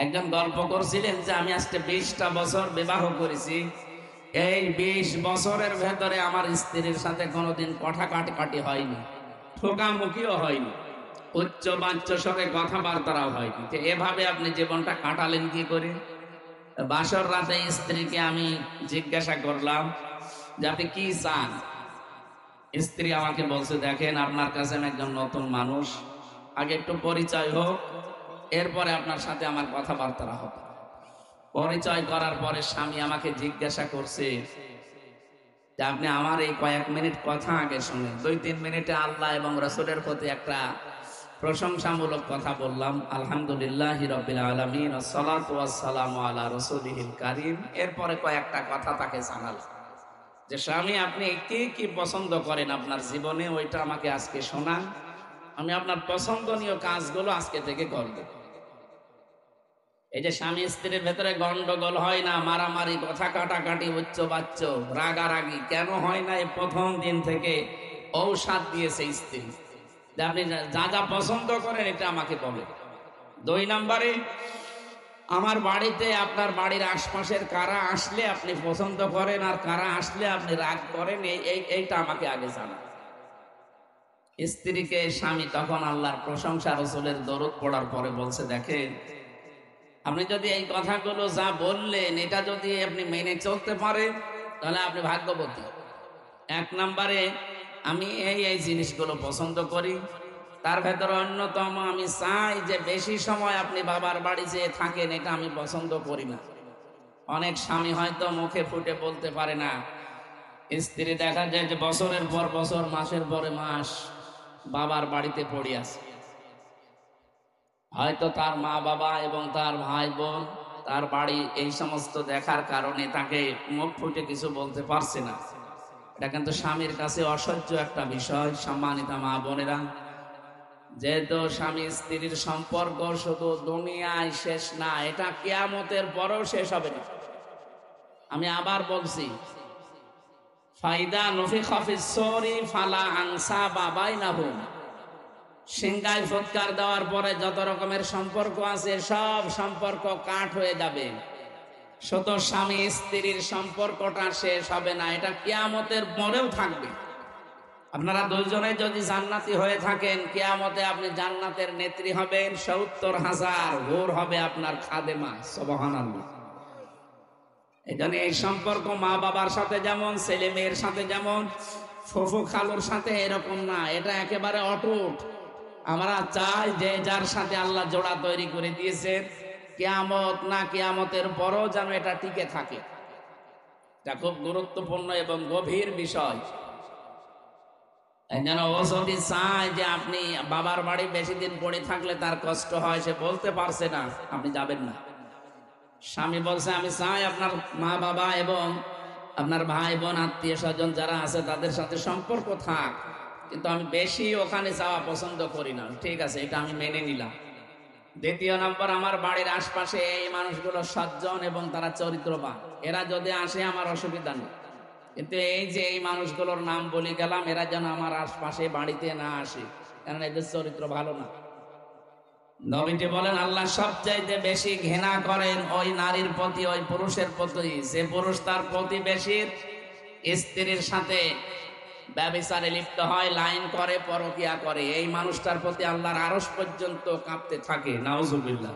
একজন গল্প করছিলেন যে আমি আজকে 20টা বছর বিবাহ করেছি, এই 20 বছরের ভেতরে আমার স্ত্রীর সাথে কোনোদিন কথা কাটাকাটি হয়নি, ঠোকামুখিও হয়নি, উচ্চ বাচ্চ স্বরে কথাবার্তাও হয়নি। যে এভাবে আপনি জীবনটা কাটালেন কি করে? বাসর রাতে স্ত্রীকে আমি জিজ্ঞাসা করলাম যে আপনি কি চান। স্ত্রী আমাকে বলছে, দেখেন আপনার কাছে আমি একজন নতুন মানুষ, আগে একটু পরিচয় হোক, এরপরে আপনার সাথে আমার কথাবার্তা হবে। পরিচয় করার পরে স্বামী আমাকে জিজ্ঞাসা করছে যে আপনি আমার এই কয়েক মিনিট কথা আগে শুনে 2-3 মিনিটে আল্লাহ এবং রাসূলের প্রতি একটা প্রশংসামূলক কথা বললাম, আলহামদুলিল্লাহি রাব্বিল আলামিন ওয়াসসালাতু ওয়াসসালামু আলা রাসূলিহিল কারীম। এরপরে কয়েকটা কথা তাকে জানালাম যে স্বামী আপনি কি কি পছন্দ করেন আপনার জীবনে, ওইটা আমাকে আজকে শোনান, আমি আপনার পছন্দনীয় কাজগুলো আজকে থেকে করব। এই যে স্বামী স্ত্রীর ভেতরে গন্ডগোল হয় না, মারামারি, কথা কাটাকাটি, উচ্চ বাচ্চ, রাগারাগি কেন হয় না? এই প্রথম দিন থেকে ঔষধ দিয়েছে স্ত্রী যে আপনি যা যা পছন্দ করেন এটা আমাকে বলেন। 2 নম্বরে, আমার বাড়িতে আপনার বাড়ির আশপাশের কারা আসলে আপনি পছন্দ করেন আর কারা আসলে আপনি রাগ করেন, এইটা আমাকে আগে জানান। স্ত্রীকে স্বামী তখন আল্লাহর প্রশংসা, রাসূলের দরুদ পড়ার পরে বলছে, দেখেন আপনি যদি এই কথাগুলো যা বললেন এটা যদি আপনি মেনে চলতে পারেন তাহলে আপনি ভাগ্যবতী। 1 নম্বরে, আমি এই জিনিসগুলো পছন্দ করি, তার ভেতরে অন্যতম আমি চাই যে বেশি সময় আপনি বাবার বাড়ি যেয়ে থাকেন, এটা আমি পছন্দ করি না। অনেক স্বামী হয়তো মুখে ফুটে বলতে পারে না, স্ত্রী দেখা যায় যে বছরের পর বছর, মাসের পরে মাস বাবার বাড়িতে পড়ে আছে। হয়তো তার মা বাবা এবং তার ভাই বোন তার বাড়ি এই সমস্ত দেখার কারণে তাকে মুখ ফুটে কিছু বলতে পারছে না। এটা কিন্তু স্বামীর কাছে অসহ্য একটা বিষয়। সম্মানিতা মা বোনেরা, যেহেতু স্বামী স্ত্রীর সম্পর্ক শুধু দুনিয়ায় শেষ না, এটা কিয়ামতের পরেও শেষ হবে না। আমি আবার বলছি, ফাইদা নফিখা ফিস সূরি ফালা আনসাবা বাইনাহুম, সিংহায় ফুৎকার দেওয়ার পরে যত রকমের সম্পর্ক আছে সব সম্পর্ক কাট হয়ে যাবে, শুধু স্বামী স্ত্রীর সম্পর্কটা শেষ হবে না, এটা কিয়ামতের পরেও থাকবে। আপনারা দুইজনে যদি জান্নাতি হয়ে থাকেন, কিয়ামতে আপনি জান্নাতের নেত্রী হবেন, ৭০,০০০ হুর হবে আপনার খাদেমা। সুবহানাল্লাহ। এজন্য এই সম্পর্ক মা বাবার সাথে যেমন, ছেলে মেয়ের সাথে যেমন, ফুফু খালুর সাথে এরকম না, এটা একেবারে অটুট। আমরা চাই যে যার সাথে আল্লাহ জোড়া তৈরি করে দিয়েছেন, কিয়ামত না কিয়ামতের পরও যেন এটা টিকে থাকে। এটা খুব গুরুত্বপূর্ণ এবং গভীর বিষয়। যেন ও যদি চায় যে আপনি বাবার বাড়ি বেশি দিন পড়ে থাকলে তার কষ্ট হয়, সে বলতে পারছে না, আপনি যাবেন না। স্বামী বলছে আমি চাই আপনার মা বাবা এবং আপনার ভাই বোন আত্মীয় স্বজন যারা আছে তাদের সাথে সম্পর্ক থাক, কিন্তু আমি বেশি ওখানে যাওয়া পছন্দ করি না। ঠিক আছে, এটা আমি মেনে নিলাম। 2 নম্বর, আমার বাড়ির আশপাশে এই মানুষগুলো সজ্জন এবং তারা চরিত্রবান, এরা যদি আসে আমার অসুবিধা নেই, কিন্তু এই যে এই মানুষগুলোর নাম বলে গেলাম, এরা যেন আমার আশপাশে বাড়িতে না আসে, কারণ এদের চরিত্র ভালো না। নবীজি বলেন আল্লাহ সবচাইতে বেশি ঘৃণা করেন ওই নারীর প্রতি, ওই পুরুষের প্রতি, যে পুরুষ তার প্রতিবেশীর স্ত্রীর সাথে ব্যভিচারে লিপ্ত হয়, লাইন করে, পরকিয়া করে, এই মানুষটার প্রতি আল্লাহর আরশ পর্যন্ত কাঁপতে থাকে। নাউজুবিল্লাহ।